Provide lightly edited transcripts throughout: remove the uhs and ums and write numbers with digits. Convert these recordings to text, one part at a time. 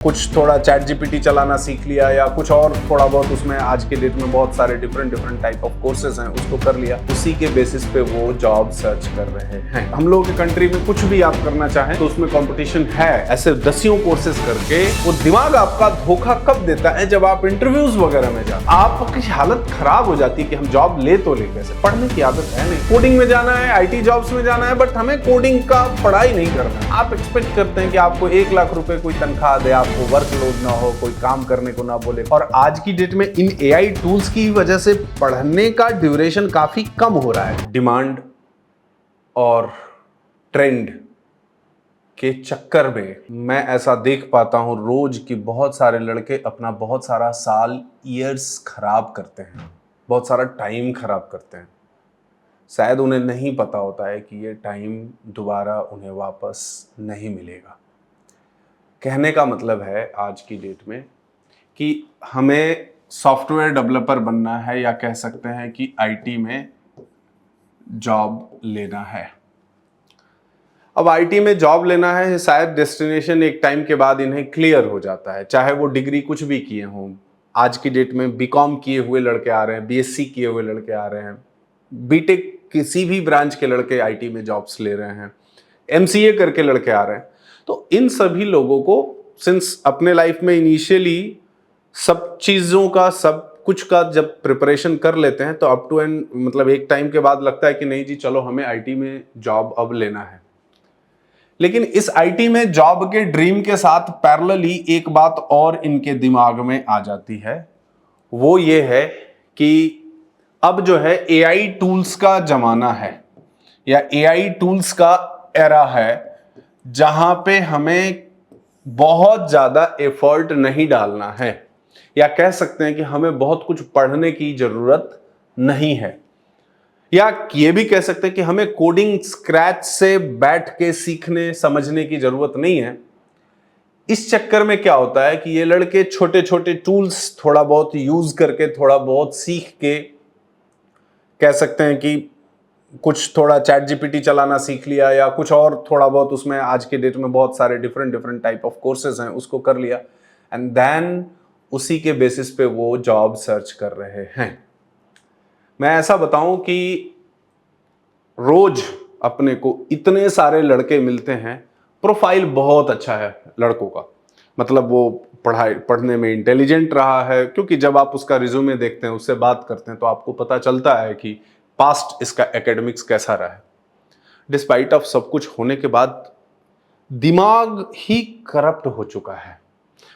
कुछ थोड़ा chat GPT चलाना सीख लिया या कुछ और थोड़ा बहुत उसमें आज के डेट में बहुत सारे डिफरेंट टाइप ऑफ कोर्सेज हैं, उसको कर लिया। उसी के बेसिस पे वो जॉब सर्च कर रहे हैं। हम लोगों की कंट्री में कुछ भी आप करना चाहें तो उसमें कंपटीशन है। ऐसे दसियों कोर्सेज करके वो दिमाग आपका धोखा कब देता है, जब आप इंटरव्यूज वगैरह में जाते, आपकी हालत खराब हो जाती है कि हम जॉब ले तो ले कैसे। पढ़ने की आदत है नहीं, कोडिंग में जाना है, IT जॉब्स में जाना है, बट हमें कोडिंग का पढ़ाई नहीं करना। आप एक्सपेक्ट करते हैं कि आपको 1 लाख रुपए कोई तनख्वाह दे, आपको वर्कलोड ना हो, कोई काम करने को ना बोले। और आज की डेट में इन AI टूल्स की वजह से पढ़ने का ड्यूरेशन काफी कम हो रहा है। डिमांड और ट्रेंड के चक्कर में मैं ऐसा देख पाता हूं रोज कि बहुत सारे लड़के अपना बहुत सारा साल, ईयर्स खराब करते हैं, बहुत सारा टाइम खराब करते हैं। शायद उन्हें नहीं पता होता है कि ये टाइम दोबारा उन्हें वापस नहीं मिलेगा। कहने का मतलब है आज की डेट में कि हमें सॉफ्टवेयर डेवलपर बनना है, या कह सकते हैं कि IT में जॉब लेना है। अब IT में जॉब लेना है, शायद डेस्टिनेशन एक टाइम के बाद इन्हें क्लियर हो जाता है, चाहे वो डिग्री कुछ भी किए हों। आज की डेट में BCom किए हुए लड़के आ रहे हैं, BSc किए हुए लड़के आ रहे हैं, BTech किसी भी ब्रांच के लड़के IT में जॉब्स ले रहे हैं, MCA करके लड़के आ रहे हैं। तो इन सभी लोगों को सिंस अपने लाइफ में इनिशियली सब चीज़ों का, सब कुछ का जब प्रिपरेशन कर लेते हैं तो अप टू एंड मतलब एक टाइम के बाद लगता है कि नहीं जी चलो हमें IT में जॉब अब लेना है। लेकिन इस IT में जॉब के ड्रीम के साथ पैरेलली एक बात और इनके दिमाग में आ जाती है, वो ये है कि अब जो है AI टूल्स का जमाना है, या AI टूल्स का एरा है, जहां पे हमें बहुत ज्यादा एफर्ट नहीं डालना है, या कह सकते हैं कि हमें बहुत कुछ पढ़ने की जरूरत नहीं है, या ये भी कह सकते हैं कि हमें कोडिंग स्क्रैच से बैठ के सीखने समझने की जरूरत नहीं है। इस चक्कर में क्या होता है कि ये लड़के छोटे छोटे टूल्स थोड़ा बहुत यूज करके, थोड़ा बहुत सीख के, कह सकते हैं कि कुछ थोड़ा चैट जीपीटी चलाना सीख लिया या कुछ और थोड़ा बहुत उसमें आज के डेट में बहुत सारे डिफरेंट टाइप ऑफ कोर्सेज हैं, उसको कर लिया। एंड देन उसी के बेसिस पे वो जॉब सर्च कर रहे हैं। मैं ऐसा बताऊं कि रोज अपने को इतने सारे लड़के मिलते हैं, प्रोफाइल बहुत अच्छा है लड़कों का, मतलब वो पढ़ने में इंटेलिजेंट रहा है, क्योंकि जब आप उसका रिज्यूमे देखते हैं, उससे बात करते हैं, तो आपको पता चलता है कि पास्ट इसका एकेडमिक्स कैसा रहा है। डिस्पाइट ऑफ सब कुछ होने के बाद दिमाग ही करप्ट हो चुका है।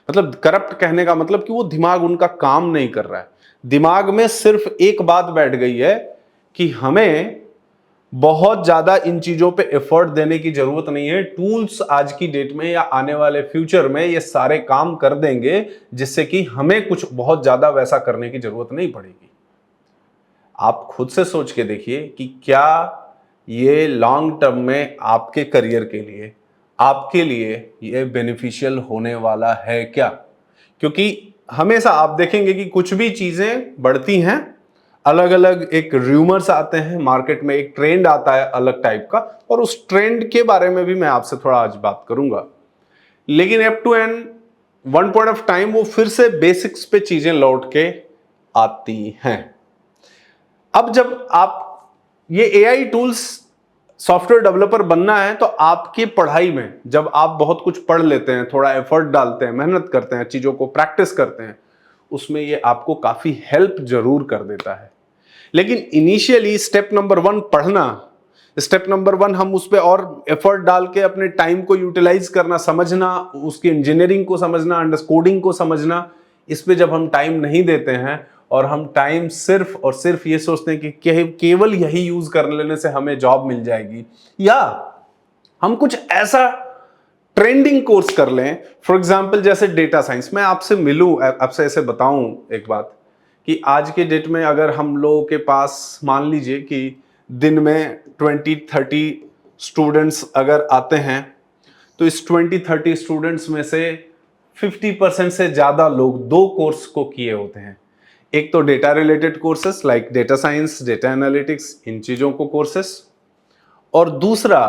मतलब करप्ट कहने का मतलब कि वो दिमाग उनका काम नहीं कर रहा है। दिमाग में सिर्फ एक बात बैठ गई है कि हमें बहुत ज्यादा इन चीजों पे एफर्ट देने की जरूरत नहीं है। टूल्स आज की डेट में या आने वाले फ्यूचर में ये सारे काम कर देंगे, जिससे कि हमें कुछ बहुत ज्यादा वैसा करने की जरूरत नहीं पड़ेगी। आप खुद से सोच के देखिए कि क्या ये लॉन्ग टर्म में आपके करियर के लिए, आपके लिए ये बेनिफिशियल होने वाला है क्या? क्योंकि हमेशा आप देखेंगे कि कुछ भी चीजें बढ़ती हैं, अलग अलग एक रूमर्स आते हैं मार्केट में, एक ट्रेंड आता है अलग टाइप का, और उस ट्रेंड के बारे में भी मैं आपसे थोड़ा आज बात करूंगा। लेकिन up to and one point of time वो फिर से बेसिक्स पे चीजें लौट के आती हैं। अब जब आप ये AI टूल्स सॉफ्टवेयर डेवलपर बनना है, तो आपकी पढ़ाई में जब आप बहुत कुछ पढ़ लेते हैं, थोड़ा एफर्ट डालते हैं, मेहनत करते हैं, चीजों को प्रैक्टिस करते हैं, उसमें ये आपको काफी हेल्प जरूर कर देता है। लेकिन इनिशियली स्टेप नंबर 1 पढ़ना, स्टेप नंबर 1 हम उस पर और एफर्ट डाल के अपने टाइम को यूटिलाइज करना, समझना, उसकी इंजीनियरिंग को समझना, अंडरकोडिंग को समझना, इस पे जब हम टाइम नहीं देते हैं और हम टाइम सिर्फ और सिर्फ ये सोचते हैं कि केवल यही यूज कर लेने से हमें जॉब मिल जाएगी, या हम कुछ ऐसा ट्रेंडिंग कोर्स कर लें, फॉर एग्जांपल जैसे डेटा साइंस। मैं आपसे मिलूं, आपसे ऐसे बताऊं एक बात कि आज के डेट में अगर हम लोगों के पास मान लीजिए कि दिन में 20-30 स्टूडेंट्स अगर आते हैं, तो इस 20-30 स्टूडेंट्स में से 50% से ज्यादा लोग 2 कोर्स को किए होते हैं। एक तो data related courses like data science, data analytics, इन चीजों को कोर्सेस, और दूसरा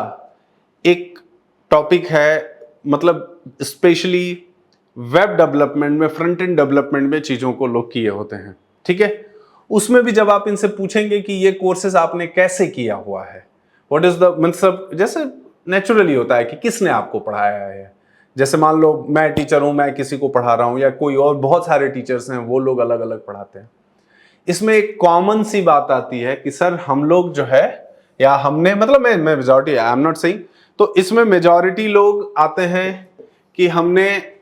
एक टॉपिक है, मतलब स्पेशली वेब डेवलपमेंट में, फ्रंट एंड डेवलपमेंट में चीजों को लोग किए होते हैं, ठीक है। उसमें भी जब आप इनसे पूछेंगे कि ये कोर्सेज आपने कैसे किया हुआ है, व्हाट इज द मतलब, जैसे नेचुरली होता है कि किसने आपको पढ़ाया है। जैसे मान लो मैं टीचर हूं, मैं किसी को पढ़ा रहा हूं, या कोई और बहुत सारे टीचर्स हैं, वो लोग अलग अलग पढ़ाते हैं। इसमें एक कॉमन सी बात आती है कि सर हम लोग जो है, या हमने, मतलब मैं majority, I am not saying, तो इसमें मेजॉरिटी लोग आते हैं कि हमने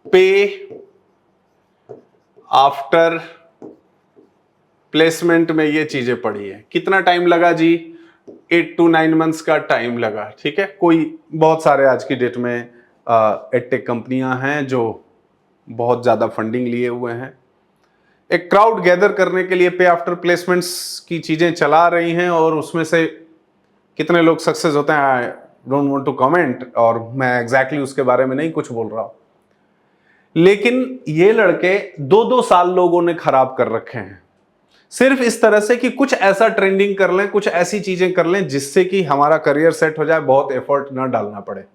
पे आफ्टर प्लेसमेंट में ये चीजें पढ़ी है। कितना टाइम लगा जी? 8 to 9 मंथ्स का टाइम लगा, ठीक है। कोई बहुत सारे आज की डेट में एडटेक कंपनियां हैं जो बहुत ज्यादा फंडिंग लिए हुए हैं, एक क्राउड गैदर करने के लिए पे आफ्टर प्लेसमेंट्स की चीजें चला रही हैं, और उसमें से कितने लोग सक्सेस होते हैं I don't want to comment, और मैं एग्जैक्टली उसके बारे में नहीं कुछ बोल रहा हूं। लेकिन ये लड़के 2-2 साल लोगों ने खराब कर रखे हैं, सिर्फ इस तरह से कि कुछ ऐसा ट्रेंडिंग कर लें, कुछ ऐसी चीजें कर लें जिससे कि हमारा करियर सेट हो जाए, बहुत एफर्ट ना डालना पड़े,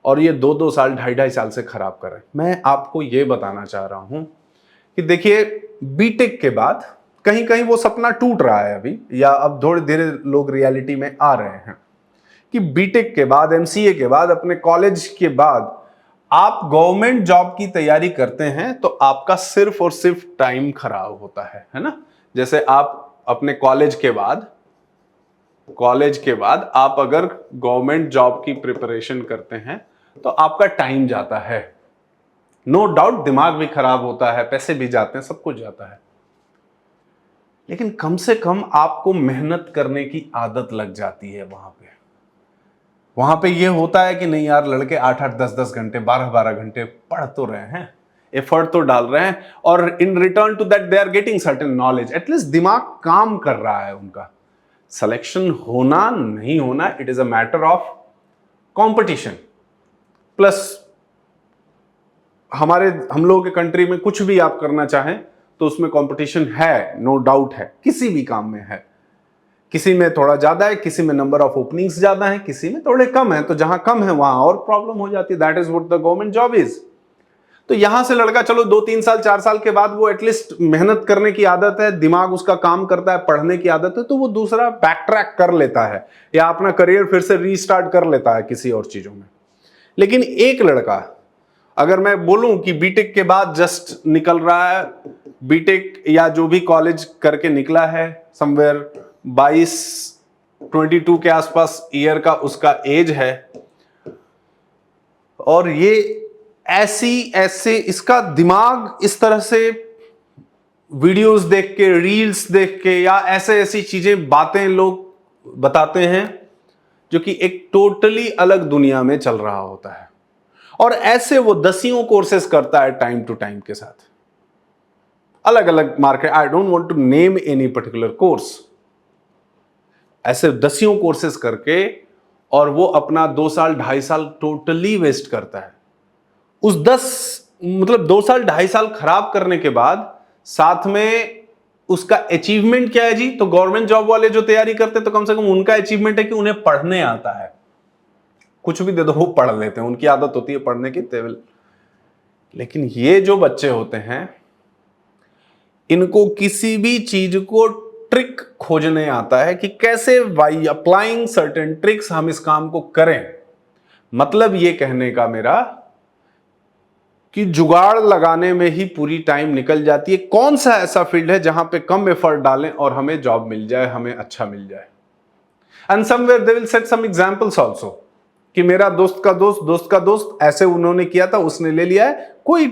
और ये 2-2 साल, 2.5 साल से खराब कर रहे हैं। मैं आपको ये बताना चाह रहा हूं कि देखिए, बीटेक के बाद कहीं कहीं वो सपना टूट रहा है अभी, या अब थोड़े धीरे लोग रियलिटी में आ रहे हैं कि बीटेक के बाद, एमसीए के बाद, अपने कॉलेज के बाद आप गवर्नमेंट जॉब की तैयारी करते हैं तो आपका सिर्फ और सिर्फ टाइम खराब होता है ना। जैसे आप अपने कॉलेज के बाद आप अगर गवर्नमेंट जॉब की प्रिपरेशन करते हैं तो आपका टाइम जाता है, नो डाउट, दिमाग भी खराब होता है, पैसे भी जाते हैं, सब कुछ जाता है, लेकिन कम से कम आपको मेहनत करने की आदत लग जाती है। वहां पे ये होता है कि नहीं यार, लड़के 8-8, 10-10 घंटे, 12-12 घंटे पढ़ तो रहे हैं, एफर्ट तो डाल रहे हैं, और in return to that they are getting certain knowledge. At least दिमाग काम कर रहा है उनका। सिलेक्शन होना नहीं होना, it is a matter of competition. Plus हम लोगों के कंट्री में कुछ भी आप करना चाहें तो उसमें कंपटीशन है, नो डाउट है, किसी भी काम में है। किसी में थोड़ा ज्यादा है, किसी में नंबर ऑफ ओपनिंग्स ज्यादा है, किसी में थोड़े कम है, तो जहां कम है वहां और प्रॉब्लम हो जाती है। That is what the government job is. तो यहां से लड़का चलो 2-3 साल, 4 साल के बाद वो एटलीस्ट मेहनत करने की आदत है, दिमाग उसका काम करता है, पढ़ने की आदत है, तो वो दूसरा बैक ट्रैक कर लेता है, या अपना करियर फिर से रीस्टार्ट कर लेता है किसी और चीजों में। लेकिन एक लड़का, अगर मैं बोलूं कि बीटेक के बाद जस्ट निकल रहा है, बीटेक या जो भी कॉलेज करके निकला है, समवेयर 22 के आसपास ईयर का उसका एज है, और ये ऐसे इसका दिमाग इस तरह से वीडियोस देख के, रील्स देख के, या ऐसी चीजें, बातें लोग बताते हैं जो कि एक टोटली अलग दुनिया में चल रहा होता है, और ऐसे वो दसियों कोर्सेस करता है टाइम टू टाइम के साथ, अलग अलग market. I don't want to name any particular course, ऐसे दसियों कोर्सेस करके, और वो अपना 2 साल, 2.5 साल टोटली वेस्ट करता है। उस 2 साल, 2.5 साल खराब करने के बाद साथ में उसका अचीवमेंट क्या है जी? तो गवर्नमेंट जॉब वाले जो तैयारी करते हैं, तो कम से कम उनका अचीवमेंट है कि उन्हें पढ़ने आता है। कुछ भी दे दो वो पढ़ लेते हैं, उनकी आदत होती है पढ़ने की, तेवल। लेकिन ये जो बच्चे होते हैं, इनको किसी भी चीज को ट्रिक खोजने आता है कि कैसे बाय अप्लाइंग सर्टेन ट्रिक्स हम इस काम को करें। मतलब ये कहने का मेरा कि जुगाड़ लगाने में ही पूरी टाइम निकल जाती है। कौन सा ऐसा फील्ड है जहां पे कम एफर्ट डालें और हमें जॉब मिल जाए, हमें अच्छा मिल जाए। And somewhere they will set some examples also कि मेरा दोस्त का दोस्त ऐसे उन्होंने किया था, उसने ले लिया है। कोई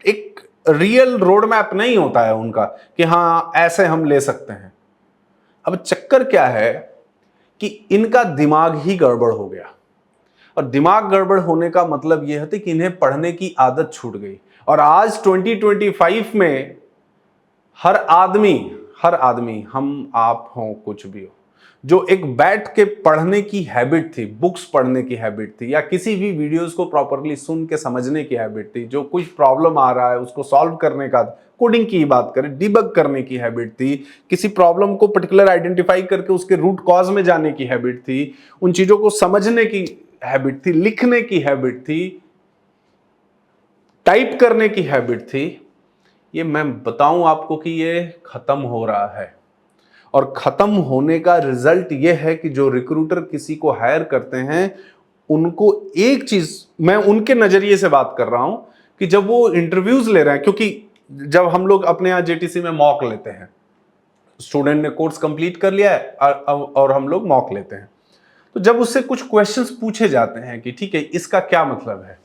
एक रियल रोड मैप नहीं होता है उनका कि हाँ ऐसे हम ले सकते हैं। अब चक्कर क्या है कि इनका दिमाग ही गड़बड़ हो गया, और दिमाग गड़बड़ होने का मतलब यह है कि इन्हें पढ़ने की आदत छूट गई। और आज 2025 में हर आदमी, हम आप हो, कुछ भी हो, जो एक बैठ के पढ़ने की हैबिट थी, बुक्स पढ़ने की हैबिट थी, या किसी भी वीडियोस को प्रॉपरली सुन के समझने की हैबिट थी, जो कुछ प्रॉब्लम आ रहा है उसको सॉल्व करने का, कोडिंग की बात करें, डिबग करने की हैबिट थी, किसी प्रॉब्लम को पर्टिकुलर आइडेंटिफाई करके उसके रूट कॉज में जाने की हैबिट थी, उन चीजों को समझने की हैबिट थी, लिखने की हैबिट थी, टाइप करने की हैबिट थी, ये मैं बताऊं आपको कि ये खत्म हो रहा है। और खत्म होने का रिजल्ट ये है कि जो रिक्रूटर किसी को हायर करते हैं, उनको एक चीज, मैं उनके नजरिए से बात कर रहा हूं कि जब वो इंटरव्यूज ले रहे हैं, क्योंकि जब हम लोग अपने यहां जेटीसी में मॉक लेते हैं, स्टूडेंट ने कोर्स कंप्लीट कर लिया है और हम लोग मॉक लेते हैं, तो जब उससे कुछ क्वेश्चंस पूछे जाते हैं कि ठीक है इसका क्या मतलब है,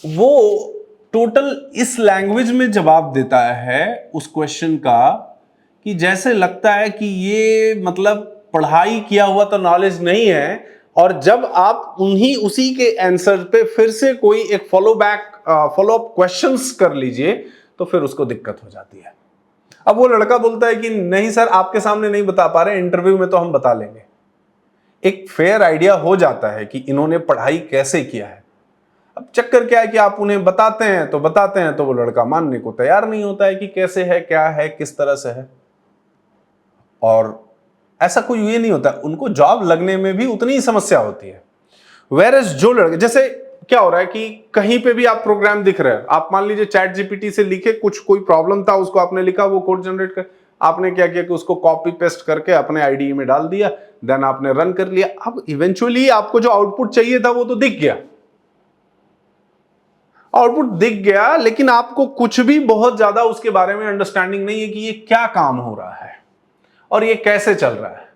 वो टोटल इस लैंग्वेज में जवाब देता है उस क्वेश्चन का कि जैसे लगता है कि ये मतलब पढ़ाई किया हुआ तो नॉलेज नहीं है, और जब आप उसी के आंसर पे फिर से कोई एक फॉलो अप क्वेश्चंस कर लीजिए तो फिर उसको दिक्कत हो जाती है। अब वो लड़का बोलता है कि नहीं सर आपके सामने नहीं बता पा रहे, इंटरव्यू में तो हम बता लेंगे। एक फेयर आइडिया हो जाता है कि इन्होंने पढ़ाई कैसे किया है। अब चक्कर क्या है कि आप उन्हें बताते हैं तो वो लड़का मानने को तैयार नहीं होता है कि कैसे है, क्या है, किस तरह से है। और ऐसा कोई ये नहीं होता, उनको जॉब लगने में भी उतनी ही समस्या होती है। वेरएस जो लड़के, जैसे क्या हो रहा है कि कहीं पे भी आप प्रोग्राम दिख रहे हैं, आप मान लीजिए चैट जीपीटी से लिखे, कोई प्रॉब्लम था उसको आपने लिखा, वो कोड जनरेट कर, आपने क्या किया कि उसको कॉपी पेस्ट करके अपने आईडी में डाल दिया, देन आपने रन कर लिया। अब इवेंचुअली आपको जो आउटपुट चाहिए था वो तो दिख गया, लेकिन आपको कुछ भी बहुत ज्यादा उसके बारे में अंडरस्टैंडिंग नहीं है कि ये क्या काम हो रहा है और ये कैसे चल रहा है।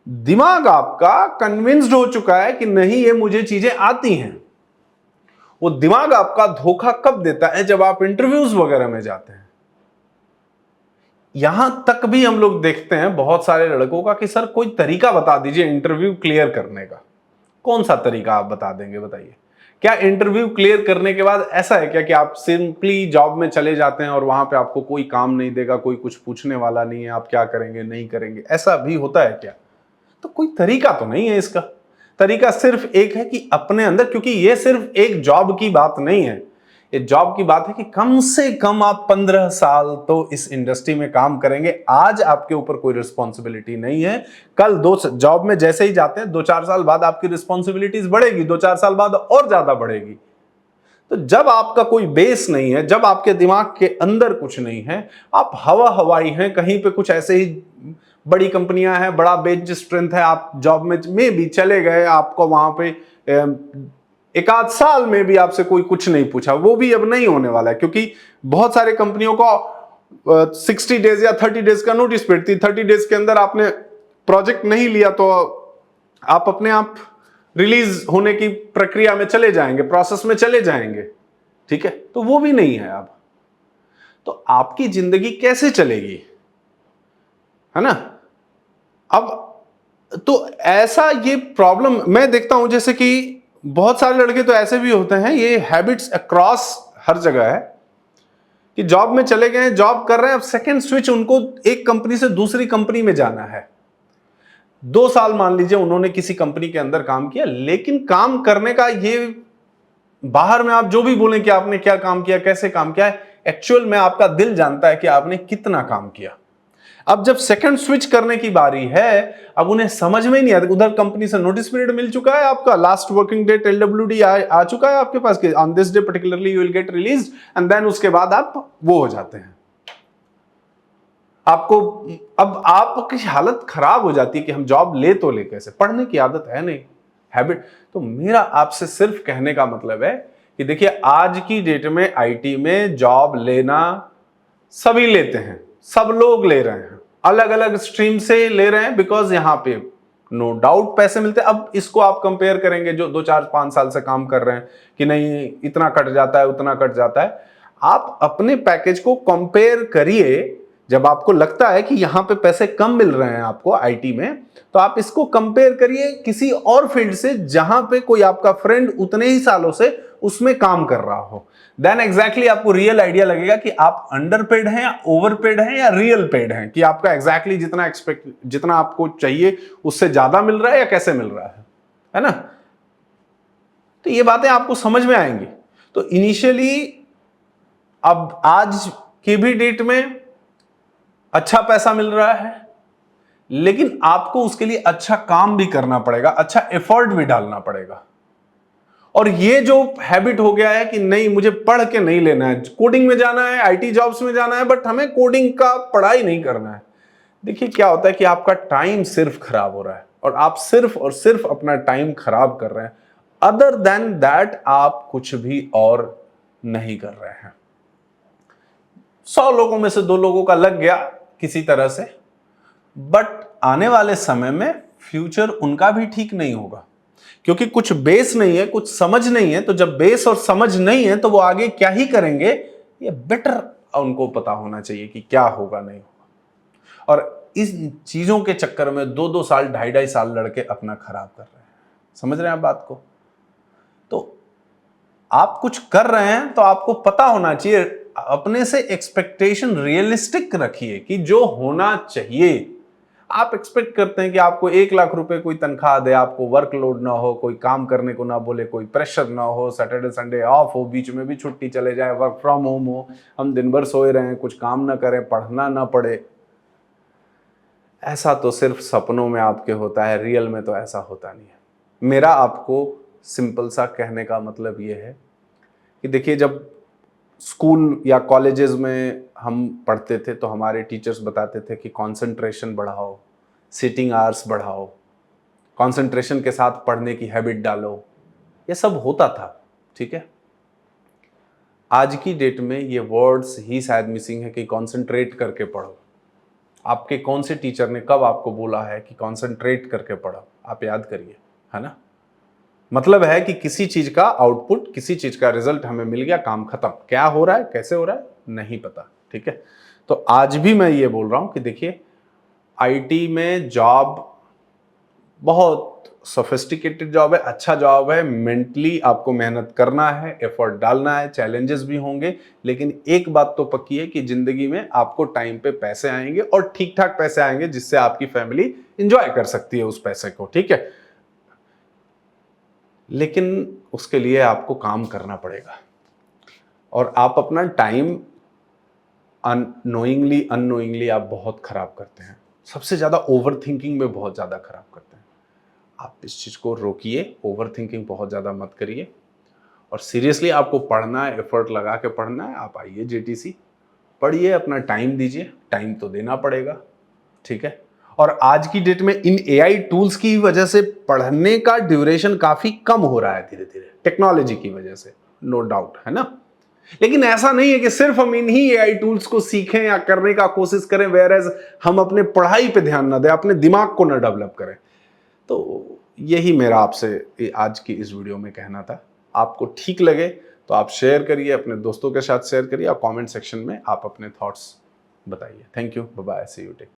दिमाग आपका कन्विंस्ड हो चुका है कि नहीं ये मुझे चीजें आती हैं। वो दिमाग आपका धोखा कब देता है? जब आप इंटरव्यूज वगैरह में जाते हैं। यहां तक भी हम लोग देखते हैं बहुत सारे लड़कों का कि सर कोई तरीका बता दीजिए इंटरव्यू क्लियर करने का। कौन सा तरीका आप बता देंगे बताइए? क्या इंटरव्यू क्लियर करने के बाद ऐसा है क्या कि आप सिंपली जॉब में चले जाते हैं और वहां पे आपको कोई काम नहीं देगा, कोई कुछ पूछने वाला नहीं है, आप क्या करेंगे नहीं करेंगे, ऐसा भी होता है क्या? तो कोई तरीका तो नहीं है इसका। तरीका सिर्फ एक है कि अपने अंदर, क्योंकि ये सिर्फ एक जॉब की बात नहीं है, ये जॉब की बात है कि कम से कम आप 15 साल तो इस इंडस्ट्री में काम करेंगे। आज आपके ऊपर कोई रिस्पॉन्सिबिलिटी नहीं है, कल दो जॉब में जैसे ही जाते हैं 2-4 साल बाद आपकी रिस्पॉन्सिबिलिटीज बढ़ेगी, 2-4 साल बाद और ज्यादा बढ़ेगी। तो जब आपका कोई बेस नहीं है, जब आपके दिमाग के अंदर कुछ नहीं है, आप हवाई हैं, कहीं पे कुछ ऐसे ही बड़ी कंपनियां हैं, बड़ा बेंच स्ट्रेंथ है, आप जॉब में भी चले गए, आपको वहां पे एक आध साल में भी आपसे कोई कुछ नहीं पूछा, वो भी अब नहीं होने वाला है, क्योंकि बहुत सारे कंपनियों को 60 डेज या 30 डेज का नोटिस पीरियड थी। 30 डेज के अंदर आपने प्रोजेक्ट नहीं लिया तो आप अपने आप रिलीज होने की प्रक्रिया में चले जाएंगे, प्रोसेस में चले जाएंगे, ठीक है? तो वो भी नहीं है अब। तो आपकी जिंदगी कैसे चलेगी, है ना? अब तो ऐसा ये प्रॉब्लम मैं देखता हूं, जैसे कि बहुत सारे लड़के तो ऐसे भी होते हैं, ये हैबिट्स अक्रॉस हर जगह है कि जॉब में चले गए, जॉब कर रहे हैं, अब सेकंड स्विच उनको एक कंपनी से दूसरी कंपनी में जाना है। 2 साल मान लीजिए उन्होंने किसी कंपनी के अंदर काम किया, लेकिन काम करने का ये बाहर में आप जो भी बोलें कि आपने क्या काम किया, कैसे काम किया है, एक्चुअल में आपका दिल जानता है कि आपने कितना काम किया। अब जब सेकंड स्विच करने की बारी है, अब उन्हें समझ में नहीं आता, उधर कंपनी से नोटिस पीरियड मिल चुका है, आपका लास्ट वर्किंग डेट एलडब्ल्यूडी आ चुका है आपके पास कि on this day particularly you will get released, and then उसके बाद आप वो हो जाते हैं। आपको अब आपकी हालत खराब हो जाती है कि हम जॉब ले तो ले कैसे, पढ़ने की आदत है नहीं, हैबिट। तो मेरा आपसे सिर्फ कहने का मतलब है कि देखिए आज की डेट में आईटी में जॉब लेना सभी लेते हैं, सब लोग ले रहे हैं, अलग अलग स्ट्रीम से ले रहे हैं, बिकॉज यहां पे नो डाउट पैसे मिलते हैं। अब इसको आप कंपेयर करेंगे जो 2-4-5 साल से काम कर रहे हैं कि नहीं इतना कट जाता है, उतना कट जाता है, आप अपने पैकेज को कंपेयर करिए। जब आपको लगता है कि यहां पे पैसे कम मिल रहे हैं आपको आईटी में, तो आप इसको कंपेयर करिए किसी और फील्ड से जहां पे कोई आपका फ्रेंड उतने ही सालों से उसमें काम कर रहा हो। देन एग्जैक्टली आपको रियल आइडिया लगेगा कि आप अंडर पेड हैं या ओवर पेड हैं या रियल पेड हैं, कि आपका एग्जैक्टली जितना आपको चाहिए उससे ज्यादा मिल रहा है या कैसे मिल रहा है ना? तो ये बातें आपको समझ में आएंगी। तो इनिशियली अब आज की भी डेट में अच्छा पैसा मिल रहा है, लेकिन आपको उसके लिए अच्छा काम भी करना पड़ेगा, अच्छा एफर्ट भी डालना पड़ेगा। और ये जो हैबिट हो गया है कि नहीं मुझे पढ़ के नहीं लेना है, कोडिंग में जाना है, आईटी जॉब्स में जाना है, बट हमें कोडिंग का पढ़ाई नहीं करना है। देखिए क्या होता है कि आपका टाइम सिर्फ खराब हो रहा है और आप सिर्फ और सिर्फ अपना टाइम खराब कर रहे हैं। अदर देन दैट आप कुछ भी और नहीं कर रहे हैं। 100 लोगों में से 2 लोगों का लग गया किसी तरह से, बट आने वाले समय में फ्यूचर उनका भी ठीक नहीं होगा, क्योंकि कुछ बेस नहीं है, कुछ समझ नहीं है। तो जब बेस और समझ नहीं है तो वो आगे क्या ही करेंगे, ये बेटर उनको पता होना चाहिए कि क्या होगा नहीं होगा। और इस चीजों के चक्कर में 2-2 साल 2.5 साल लड़के अपना खराब कर रहे हैं। समझ रहे हैं आप बात को? तो आप कुछ कर रहे हैं तो आपको पता होना चाहिए, अपने से एक्सपेक्टेशन रियलिस्टिक रखिए कि जो होना चाहिए। आप एक्सपेक्ट करते हैं कि आपको 1 लाख रुपए कोई तनख्वाह दे, आपको वर्कलोड ना हो, कोई काम करने को ना बोले, कोई प्रेशर ना हो, सैटरडे संडे ऑफ हो, बीच में भी छुट्टी चले जाए, वर्क फ्रॉम होम हो, हम दिन भर सोए रहें, कुछ काम ना करें, पढ़ना ना पड़े। ऐसा तो सिर्फ सपनों में आपके होता है, रियल में तो ऐसा होता नहीं है। मेरा आपको सिंपल सा कहने का मतलब ये है कि देखिए, जब स्कूल या कॉलेजेस में हम पढ़ते थे तो हमारे टीचर्स बताते थे कि कंसंट्रेशन बढ़ाओ, सिटिंग आवर्स बढ़ाओ, कंसंट्रेशन के साथ पढ़ने की हैबिट डालो, ये सब होता था, ठीक है। आज की डेट में ये वर्ड्स ही शायद मिसिंग है कि कंसंट्रेट करके पढ़ो। आपके कौन से टीचर ने कब आपको बोला है कि कंसंट्रेट करके पढ़ो? आप याद करिए, है ना। मतलब है कि किसी चीज का आउटपुट, किसी चीज का रिजल्ट हमें मिल गया, काम खत्म। क्या हो रहा है, कैसे हो रहा है, नहीं पता, ठीक है। तो आज भी मैं ये बोल रहा हूं कि देखिए, आईटी में जॉब बहुत सोफिस्टिकेटेड जॉब है, अच्छा जॉब है। मेंटली आपको मेहनत करना है, एफर्ट डालना है, चैलेंजेस भी होंगे, लेकिन एक बात तो पक्की है कि जिंदगी में आपको टाइम पे पैसे आएंगे और ठीक ठाक पैसे आएंगे, जिससे आपकी फैमिली एंजॉय कर सकती है उस पैसे को, ठीक है। लेकिन उसके लिए आपको काम करना पड़ेगा और आप अपना टाइम अननोइंगली अननोइंगली आप बहुत खराब करते हैं। सबसे ज़्यादा ओवर थिंकिंग में बहुत ज़्यादा खराब करते हैं। आप इस चीज़ को रोकिए, ओवर थिंकिंग बहुत ज़्यादा मत करिए और सीरियसली आपको पढ़ना है, एफर्ट लगा के पढ़ना है। आप आइए जेटीसी, पढ़िए, अपना टाइम दीजिए, टाइम तो देना पड़ेगा, ठीक है। और आज की डेट में इन एआई टूल्स की वजह से पढ़ने का ड्यूरेशन काफी कम हो रहा है धीरे धीरे, टेक्नोलॉजी की वजह से, नो डाउट, है ना। लेकिन ऐसा नहीं है कि सिर्फ हम इन्हीं एआई टूल्स को सीखें या करने का कोशिश करें, वेयरएज हम अपने पढ़ाई पे ध्यान ना दें, अपने दिमाग को ना डेवलप करें। तो यही मेरा आपसे आज की इस वीडियो में कहना था। आपको ठीक लगे तो आप शेयर करिए, अपने दोस्तों के साथ शेयर करिए और कमेंट सेक्शन में आप अपने थॉट्स बताइए। Thank you, bye bye, see you, take.